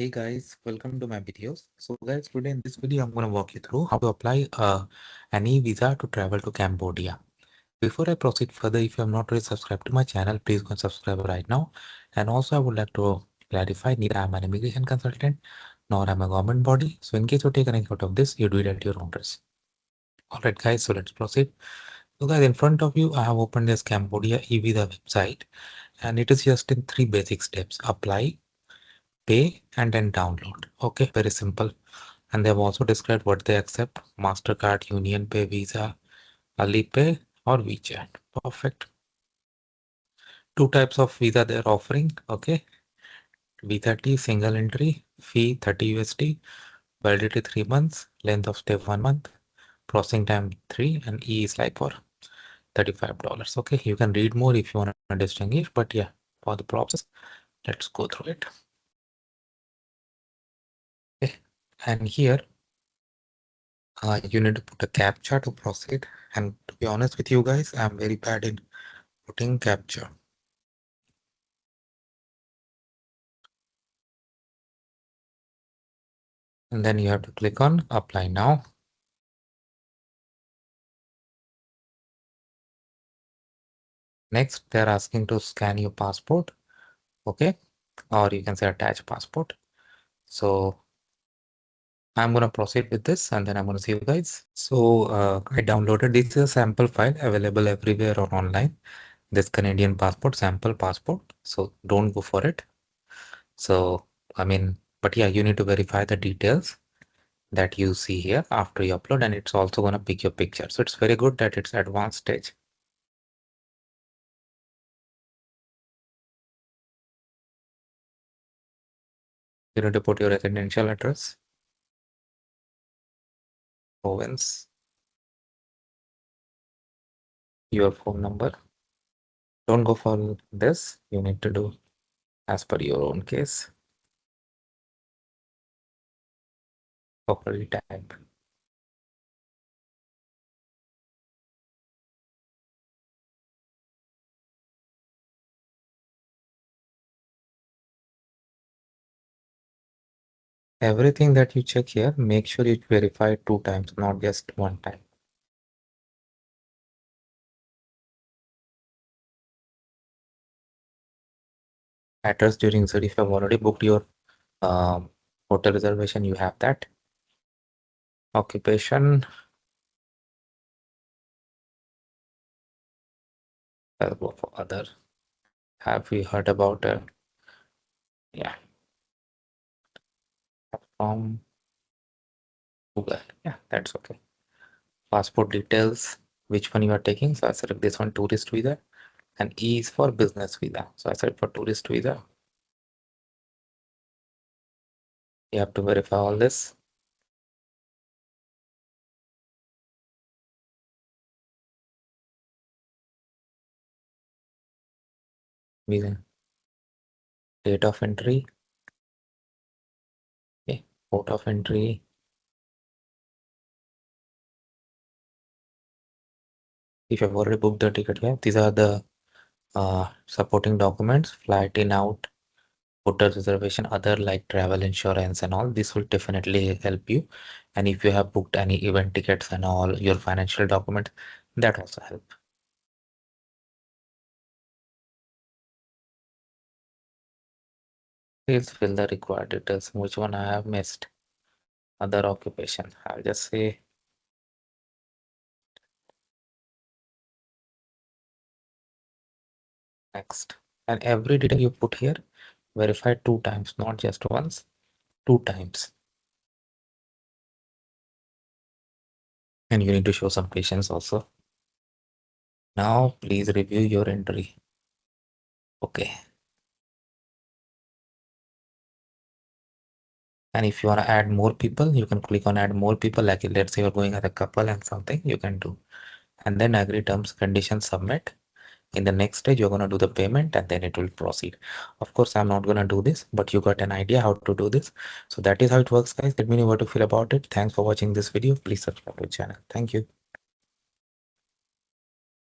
Hey guys, welcome to my videos. So guys, today in this video, I'm going to walk you through how to apply an e-visa to travel to Cambodia. Before I proceed further, if you have not already subscribed to my channel, please go and subscribe right now. And also I would like to clarify, neither I'm an immigration consultant, nor I'm a government body. So in case you take anything out of this, you do it at your own risk. Alright guys, so let's proceed. So guys, in front of you, I have opened this Cambodia eVisa website, and it is just in 3 basic steps: apply, pay, and then download. Okay, very simple. And they've also described what they accept: MasterCard, Union Pay, Visa, Alipay, or WeChat. Perfect. 2 types of visa they're offering. Okay, V30 single entry, fee 30 USD, validity 3 months, length of stay 1 month, processing time 3, and E is like for $35. Okay, you can read more if you want to distinguish, but yeah, for the process, let's go through it. Okay, and here you need to put a captcha to proceed. And to be honest with you guys, I'm very bad in putting captcha. And then you have to click on apply now. Next, they're asking to scan your passport. Okay, or you can say attach passport. So I'm going to proceed with this, and then I'm going to see you guys. So I downloaded this, is a sample file available everywhere or online. This Canadian passport, sample passport. So don't go for it. So but yeah, you need to verify the details that you see here after you upload, and it's also going to pick your picture. So it's very good that it's advanced stage. You need to put your residential address, province, your phone number. Don't go for this. You need to do as per your own case. Properly type. Everything that you check here, make sure you verify 2 times, not just 1 time. Address during visit. If you have already booked your hotel reservation, you have that. Occupation. I'll go for other. Have we heard about it? Yeah. From Google. Yeah, that's okay. Passport details, which one you are taking. So I select this one, tourist visa, and E is for business visa. So I select for tourist visa. You have to verify all this. Visa. Date of entry. Okay. Port of entry. If you have already booked the ticket here, these are the supporting documents: flight in, out, hotel reservation, other like travel insurance and all. This will definitely help you. And if you have booked any event tickets and all, your financial document, that also help. Please fill the required details. Which one I have missed? Other occupation. I'll just say next. And every detail you put here, verify 2 times, not just once, 2 times. And you need to show some patience also. Now, please review your entry. Okay. And if you want to add more people, you can click on add more people. Like let's say you're going as a couple and something, you can do. And then agree terms, conditions, submit. In the next stage, you're going to do the payment and then it will proceed. Of course, I'm not going to do this, but you got an idea how to do this. So that is how it works, guys. Let me know what you feel about it. Thanks for watching this video. Please subscribe to the channel. Thank you.